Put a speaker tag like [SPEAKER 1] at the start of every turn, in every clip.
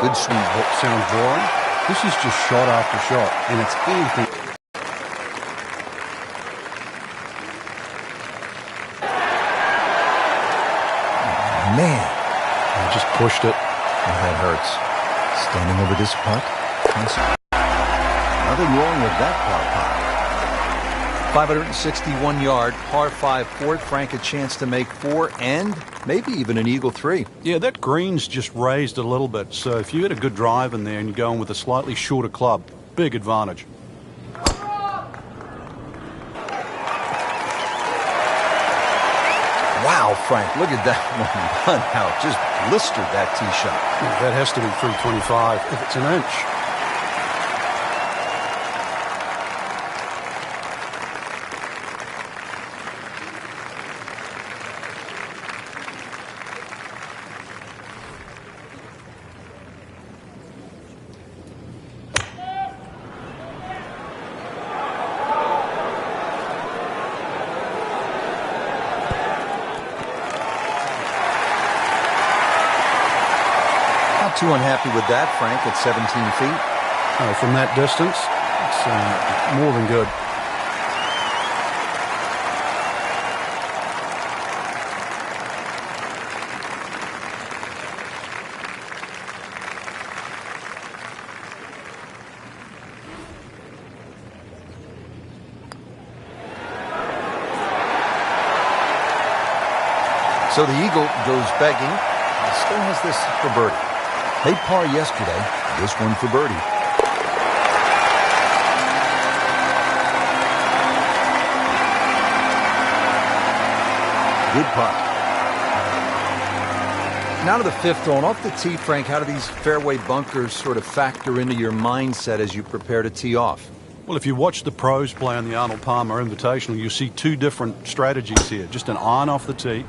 [SPEAKER 1] Good swing.
[SPEAKER 2] Sounds boring. This is just shot after shot, and it's anything.
[SPEAKER 1] Man.
[SPEAKER 2] I just pushed it.
[SPEAKER 1] Oh, that hurts. Standing over this putt. Nothing wrong with that par putt. 561-yard, par 5 fourth. Frank, a chance to make 4 and maybe even an eagle 3.
[SPEAKER 2] Yeah, that green's just raised a little bit, so if you had a good drive in there and you're going with a slightly shorter club, big advantage.
[SPEAKER 1] Wow, Frank, look at that one run out. Just blistered that tee shot.
[SPEAKER 2] That has to be 325 if it's an inch.
[SPEAKER 1] Too unhappy with that, Frank, at 17 feet.
[SPEAKER 2] From that distance, it's more than good.
[SPEAKER 1] So the eagle goes begging. He still has this for birdie. Made par yesterday, this one for birdie. Good putt. Now to the fifth hole. Off the tee, Frank, how do these fairway bunkers sort of factor into your mindset as you prepare to tee off?
[SPEAKER 2] Well, if you watch the pros play on the Arnold Palmer Invitational, you see two different strategies here. Just an iron off the tee,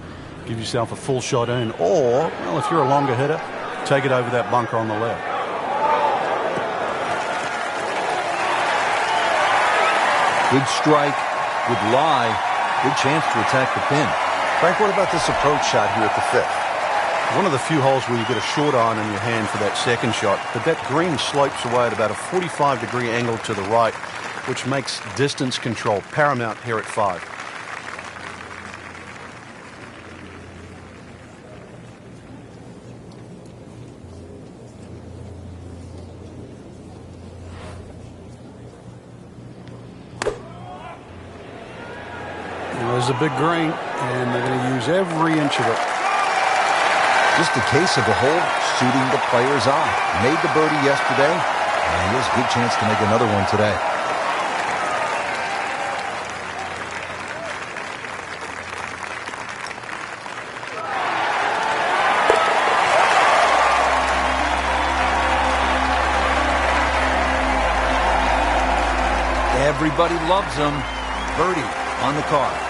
[SPEAKER 2] give yourself a full shot in, or, well, if you're a longer hitter, take it over that bunker on the left.
[SPEAKER 1] Good strike, good lie, good chance to attack the pin. Frank, what about this approach shot here at the fifth?
[SPEAKER 2] One of the few holes where you get a short iron in your hand for that second shot, but that green slopes away at about a 45-degree angle to the right, which makes distance control paramount here at 5. There's a big green, and they're going to use every inch of it.
[SPEAKER 1] Just a case of the hole suiting the player's eye. Made the birdie yesterday, and he has a good chance to make another one today. Everybody loves him. Birdie on the card.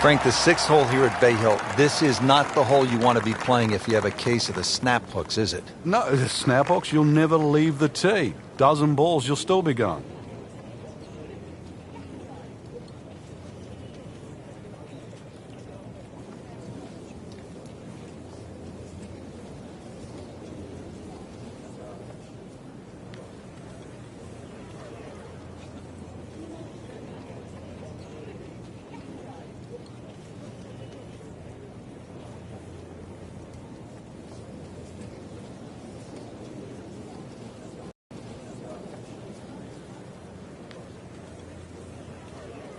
[SPEAKER 1] Frank, the sixth hole here at Bay Hill, this is not the hole you want to be playing if you have a case of the snap hooks, is it?
[SPEAKER 2] No, the snap hooks, you'll never leave the tee. Dozen balls, you'll still be going.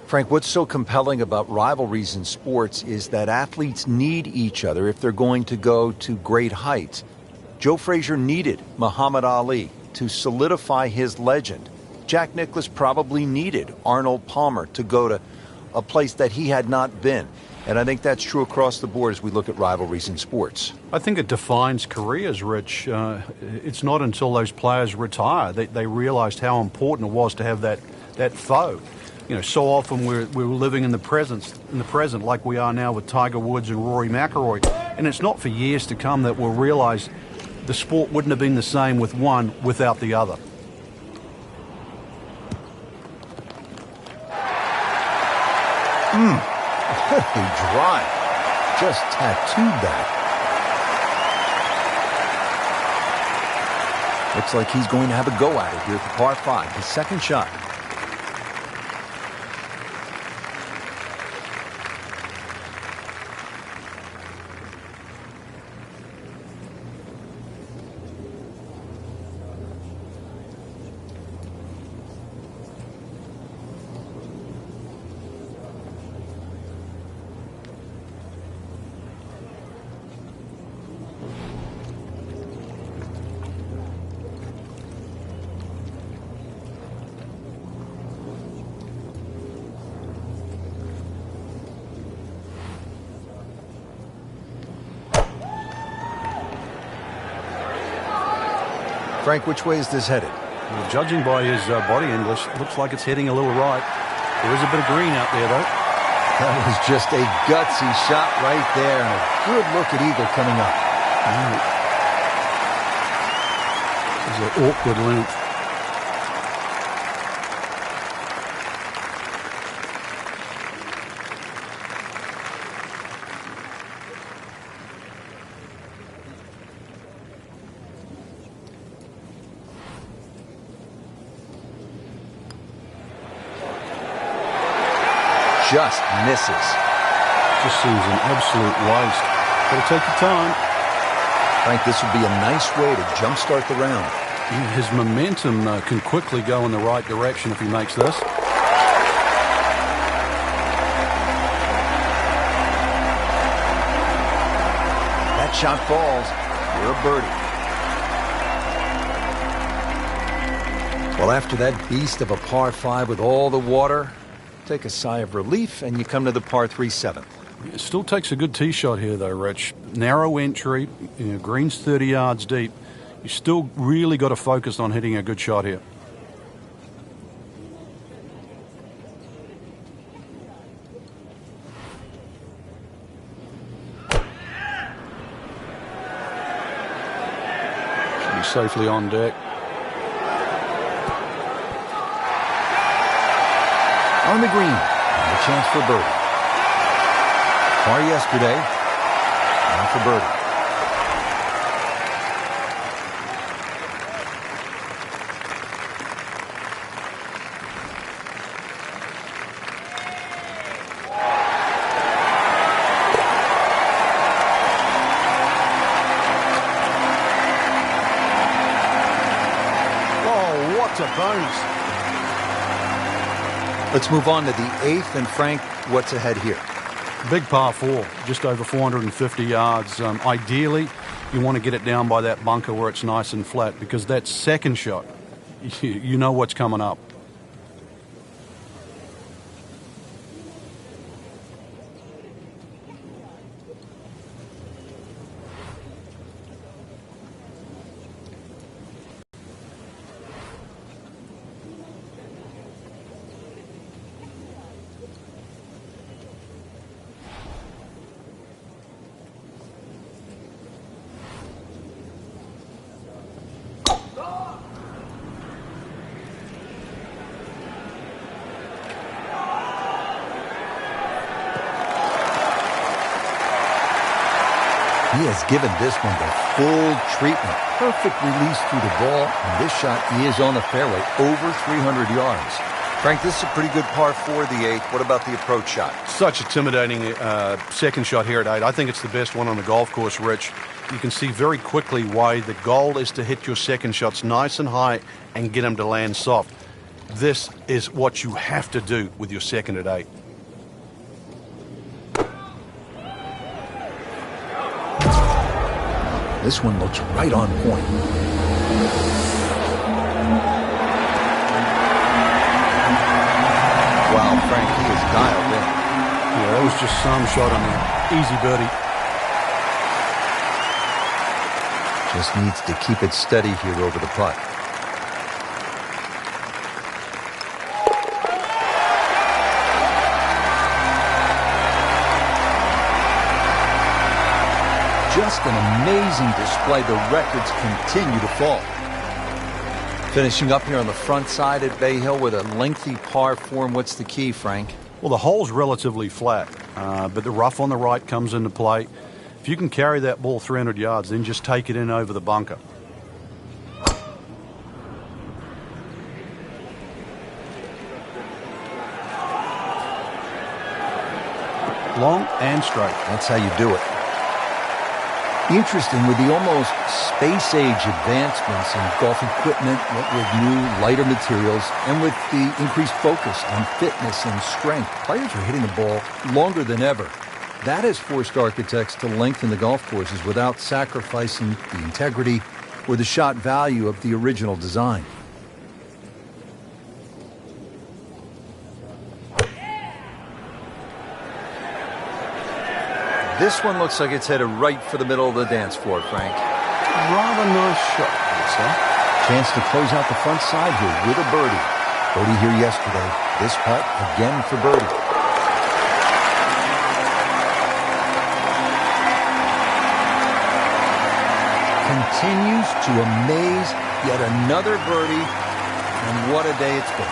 [SPEAKER 1] Frank, what's so compelling about rivalries in sports is that athletes need each other if they're going to go to great heights. Joe Frazier needed Muhammad Ali to solidify his legend. Jack Nicklaus probably needed Arnold Palmer to go to a place that he had not been. And I think that's true across the board as we look at rivalries in sports.
[SPEAKER 2] I think it defines careers, Rich. It's not until those players retire that they realized how important it was to have that foe. You know, so often we're living in the present like we are now with Tiger Woods and Rory McIlroy. And it's not for years to come that we'll realize the sport wouldn't have been the same with one without the other.
[SPEAKER 1] What a drive. Just tattooed that. Looks like he's going to have a go at it here at the par 5, his second shot. Frank, which way is this headed?
[SPEAKER 2] Well, judging by his body English, looks like it's heading a little right. There is a bit of green out there, though.
[SPEAKER 1] That was just a gutsy shot right there, and a good look at eagle coming up.
[SPEAKER 2] It's an awkward length.
[SPEAKER 1] Just misses.
[SPEAKER 2] Just seems an absolute waste. Gotta take your time.
[SPEAKER 1] Frank, this would be a nice way to jumpstart the round.
[SPEAKER 2] His momentum can quickly go in the right direction if he makes this.
[SPEAKER 1] That shot falls for a birdie. Well, after that beast of a par 5 with all the water, take a sigh of relief, and you come to the par 3 7th.
[SPEAKER 2] It still takes a good tee shot here, though, Rich. Narrow entry, green's 30 yards deep. You still really got to focus on hitting a good shot here. Should be safely on deck.
[SPEAKER 1] On the green, and a chance for birdie. Par yesterday, now for birdie.
[SPEAKER 2] Oh, what a bonus.
[SPEAKER 1] Let's move on to the 8th, and Frank, what's ahead here?
[SPEAKER 2] Big par 4, just over 450 yards. Ideally, you want to get it down by that bunker where it's nice and flat, because that second shot, you know what's coming up.
[SPEAKER 1] He has given this one the full treatment. Perfect release through the ball, and this shot is on the fairway, over 300 yards. Frank, this is a pretty good par 4, the 8th. What about the approach shot?
[SPEAKER 2] Such intimidating second shot here at 8. I think it's the best one on the golf course, Rich. You can see very quickly why the goal is to hit your second shots nice and high and get them to land soft. This is what you have to do with your second at 8.
[SPEAKER 1] This one looks right on point. Wow, Frank, he is dialed in.
[SPEAKER 2] Yeah, that was just some shot on there. Easy birdie.
[SPEAKER 1] Just needs to keep it steady here over the putt. Just an amazing display. The records continue to fall. Finishing up here on the front side at Bay Hill with a lengthy par 4. And what's the key, Frank?
[SPEAKER 2] Well, the hole's relatively flat, but the rough on the right comes into play. If you can carry that ball 300 yards, then just take it in over the bunker. long and straight.
[SPEAKER 1] That's how you do it. Interesting, with the almost space-age advancements in golf equipment, what with new, lighter materials, and with the increased focus on fitness and strength, players are hitting the ball longer than ever. That has forced architects to lengthen the golf courses without sacrificing the integrity or the shot value of the original design. This one looks like it's headed right for the middle of the dance floor, Frank.
[SPEAKER 2] Rather nice shot, I'd say.
[SPEAKER 1] Chance to close out the front side here with a birdie. Birdie here yesterday. This putt again for birdie. Continues to amaze. Yet another birdie. And what a day it's been.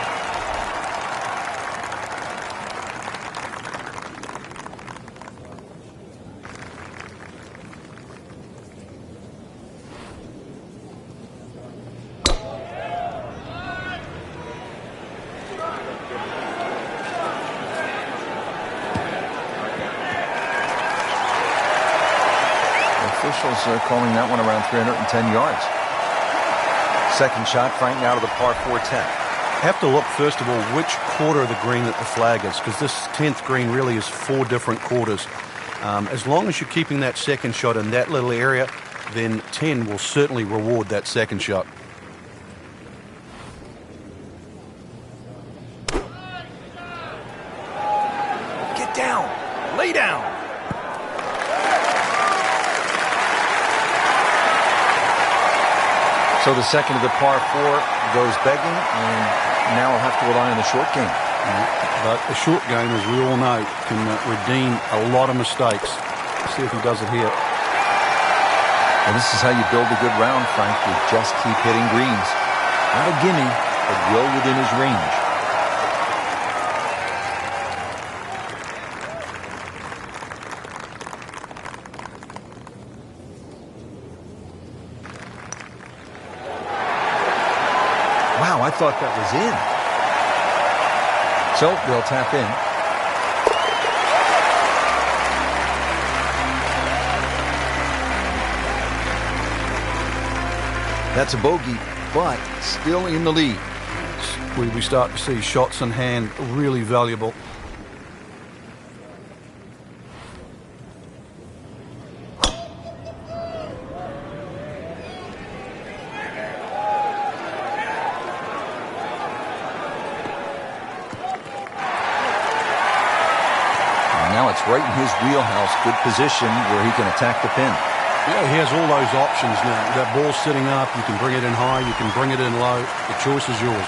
[SPEAKER 1] Officials are calling that one around 310 yards. Second shot, Frank, now to the par 4-10.
[SPEAKER 2] Have to look, first of all, which quarter of the green that the flag is, because this 10th green really is 4 different quarters. As long as you're keeping that second shot in that little area, then 10 will certainly reward that second shot.
[SPEAKER 1] Get down. Lay down. So the second of the par 4 goes begging, and now we'll have to rely on the short game.
[SPEAKER 2] But a short game, as we all know, can redeem a lot of mistakes. Let's see if he does it here.
[SPEAKER 1] Well, this is how you build a good round, Frank. You just keep hitting greens. Not a gimme, but well within his range. Wow, I thought that was in. So they'll tap in. That's a bogey, but still in the lead.
[SPEAKER 2] We start to see shots in hand really valuable.
[SPEAKER 1] Now it's right in his wheelhouse. Good position where he can attack the pin.
[SPEAKER 2] Yeah, he has all those options now. That ball's sitting up. You can bring it in high. You can bring it in low. The choice is yours.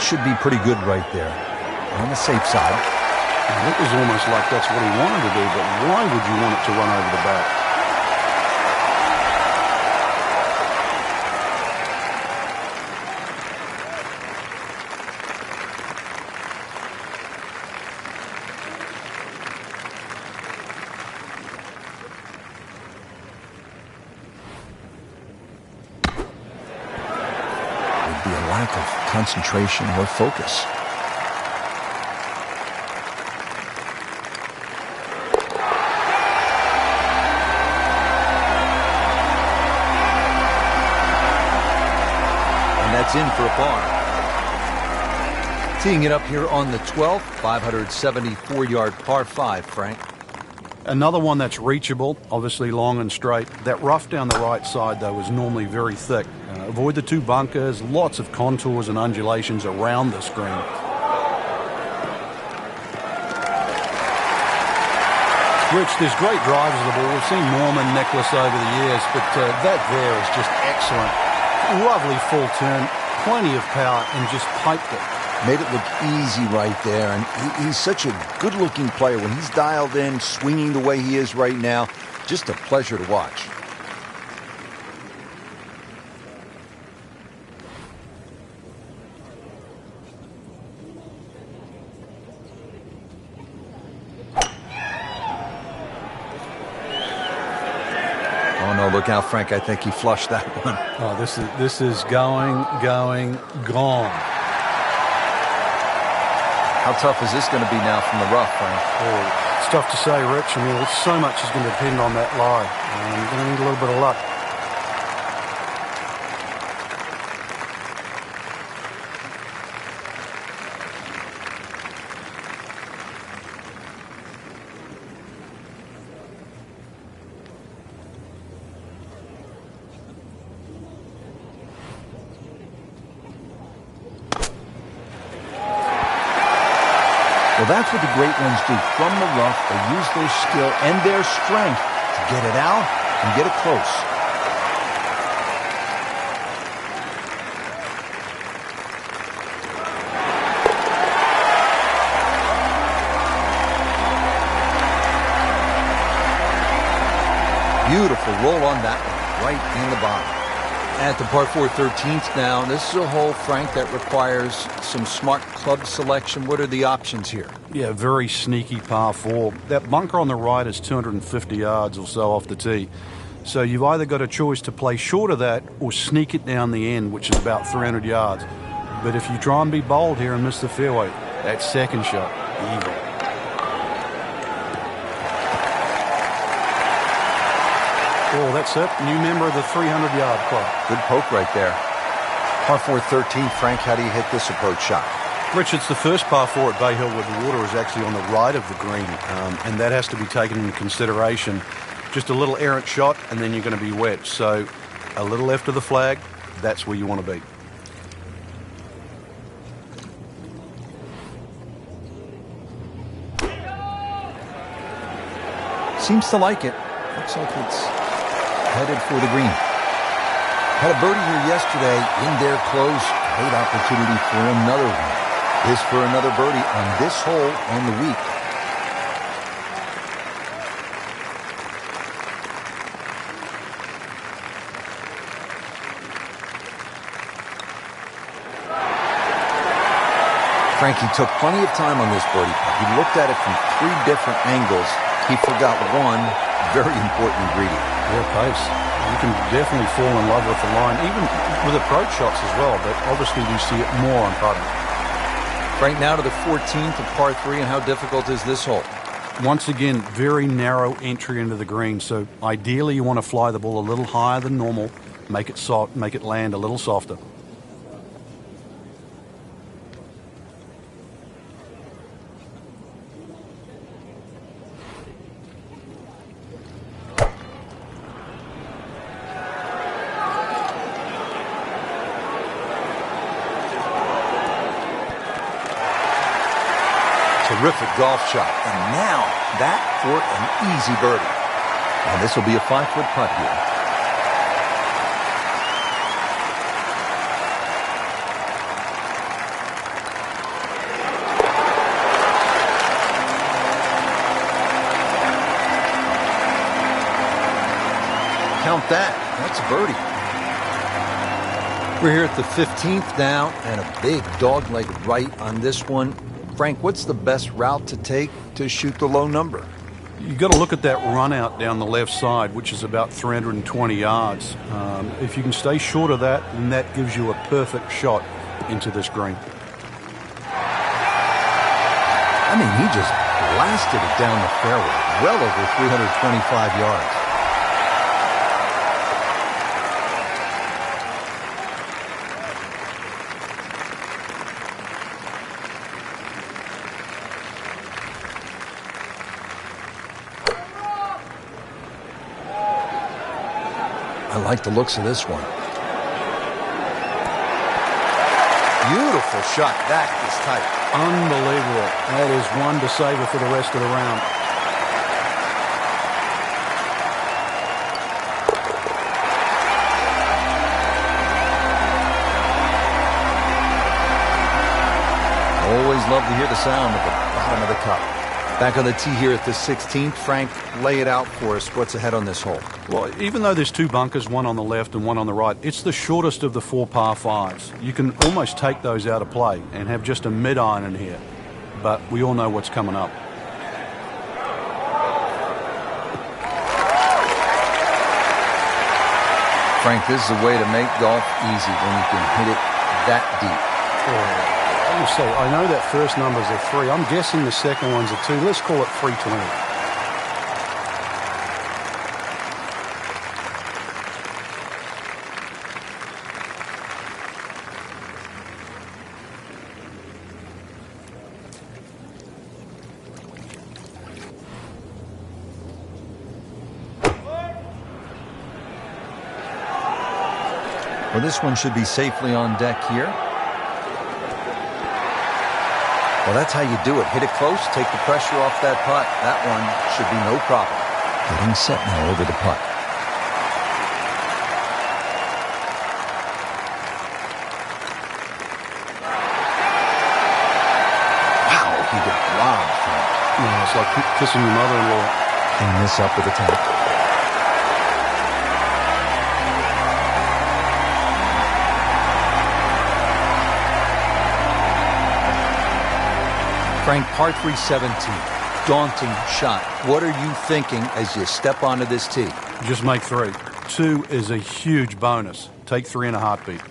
[SPEAKER 1] Should be pretty good right there. On the safe side.
[SPEAKER 2] It was almost like that's what he wanted to do, but why would you want it to run over the back?
[SPEAKER 1] Be a lack of concentration or focus. And that's in for a par. Teeing it up here on the 12th, 574-yard par 5, Frank.
[SPEAKER 2] Another one that's reachable, obviously long and straight. That rough down the right side, though, is normally very thick. Avoid the 2 bunkers, lots of contours and undulations around this green. Rich, there's great drivers of the ball. We've seen Norman, Nicholas over the years, but that there is just excellent. Lovely full turn, plenty of power, and just piped it.
[SPEAKER 1] Made it look easy right there, and he's such a good-looking player. When he's dialed in, swinging the way he is right now, just a pleasure to watch. Oh no, look out, Frank. I think he flushed that one.
[SPEAKER 2] Oh, this is gone.
[SPEAKER 1] How tough is this going to be now from the rough, Frank?
[SPEAKER 2] Oh, it's tough to say, Rich. I mean, so much is going to depend on that lie. You're going to need a little bit of luck.
[SPEAKER 1] Well, that's what the great ones do. From the rough, they use their skill and their strength to get it out and get it close. Beautiful roll on that one, right in the bottom. At the par 4 13th now, this is a hole, Frank, that requires some smart club selection. What are the options here?
[SPEAKER 2] Yeah, very sneaky par 4. That bunker on the right is 250 yards or so off the tee. So you've either got a choice to play short of that or sneak it down the end, which is about 300 yards. But if you try and be bold here and miss the fairway, that second shot, evil. Oh, that's it. New member of the 300-yard club.
[SPEAKER 1] Good poke right there. Par 4 13, Frank, how do you hit this approach shot?
[SPEAKER 2] Rich, it's the first par 4 at Bay Hill where the water is actually on the right of the green, and that has to be taken into consideration. Just a little errant shot, and then you're going to be wet. So a little left of the flag, that's where you want to be.
[SPEAKER 1] Seems to like it. Looks like it's headed for the green. Had a birdie here yesterday, in there close. Great opportunity for another one. This for another birdie on this hole on the week. Frankie took plenty of time on this birdie putt. He looked at it from 3 different angles. He forgot one very important ingredient.
[SPEAKER 2] Yeah, pace. You can definitely fall in love with the line, even with approach shots as well, but obviously you see it more on putting.
[SPEAKER 1] Right now to the 14th of par 3, and how difficult is this hole?
[SPEAKER 2] Once again, very narrow entry into the green, so ideally you want to fly the ball a little higher than normal, make it soft, make it land a little softer.
[SPEAKER 1] Terrific golf shot. And now that for an easy birdie. And this will be a 5-foot putt here. Count that. That's a birdie. We're here at the 15th now, and a big dog-leg right on this one. Frank, what's the best route to take to shoot the low number?
[SPEAKER 2] You've got to look at that run out down the left side, which is about 320 yards. If you can stay short of that, then that gives you a perfect shot into this green.
[SPEAKER 1] I mean, he just blasted it down the fairway, well over 325 yards. I like the looks of this one. Beautiful shot. That is tight.
[SPEAKER 2] Unbelievable. That is one to savor for the rest of the round.
[SPEAKER 1] love to hear the sound of the bottom of the cup. Back on the tee here at the 16th. Frank, lay it out for us. What's ahead on this hole?
[SPEAKER 2] Well, even though there's two bunkers, one on the left and one on the right, it's the shortest of the four par fives. You can almost take those out of play and have just a mid-iron in here. But we all know what's coming up.
[SPEAKER 1] Frank, this is a way to make golf easy when you can hit it that deep.
[SPEAKER 2] So I know that first number's a 3. I'm guessing the second one's a 2. Let's call it 320.
[SPEAKER 1] Well, this one should be safely on deck here. Well, that's how you do it. Hit it close, take the pressure off that putt. That one should be no problem. Getting set now over the putt. Wow, he got robbed, Frank.
[SPEAKER 2] Yeah, it's like kissing your mother-in-law.
[SPEAKER 1] Clean this up with a tap. Frank, par 3 17. Daunting shot. What are you thinking as you step onto this tee?
[SPEAKER 2] Just make 3. 2 is a huge bonus. Take 3 in a heartbeat.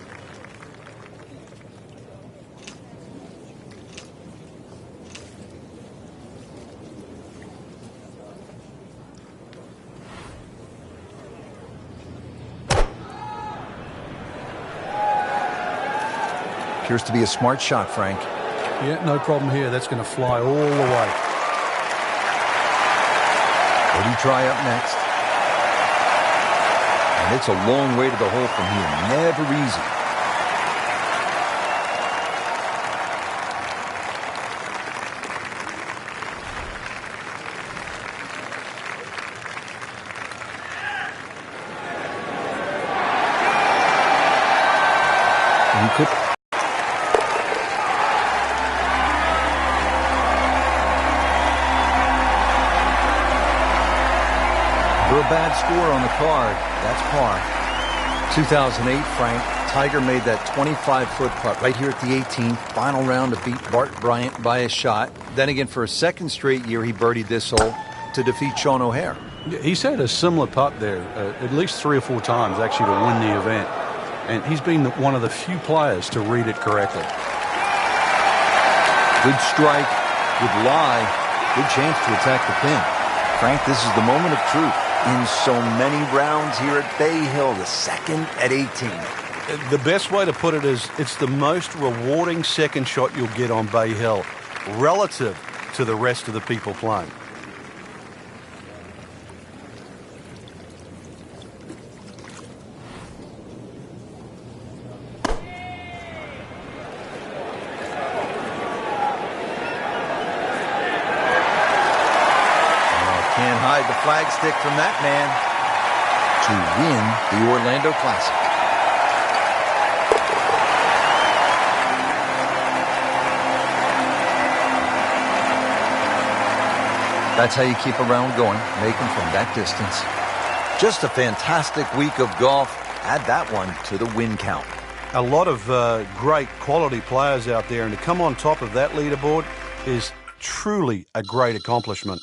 [SPEAKER 1] Appears to be a smart shot, Frank.
[SPEAKER 2] Yeah, no problem here. That's going to fly all the way.
[SPEAKER 1] Birdie try up next. And it's a long way to the hole from here. Never easy. You could... For a bad score on the card, that's par. 2008, Frank, Tiger made that 25-foot putt right here at the 18th. Final round to beat Bart Bryant by a shot. Then again, for a second straight year, he birdied this hole to defeat Sean O'Hare.
[SPEAKER 2] He's had a similar putt there at least 3 or 4 times, actually, to win the event. And he's been one of the few players to read it correctly.
[SPEAKER 1] Good strike, good lie, good chance to attack the pin. Frank, this is the moment of truth. In so many rounds here at Bay Hill, the second at 18.
[SPEAKER 2] The best way to put it is it's the most rewarding second shot you'll get on Bay Hill relative to the rest of the people playing.
[SPEAKER 1] Can't hide the flagstick from that man to win the Orlando Classic. That's how you keep a round going, make them from that distance. Just a fantastic week of golf. Add that one to the win count.
[SPEAKER 2] A lot of great quality players out there, and to come on top of that leaderboard is truly a great accomplishment.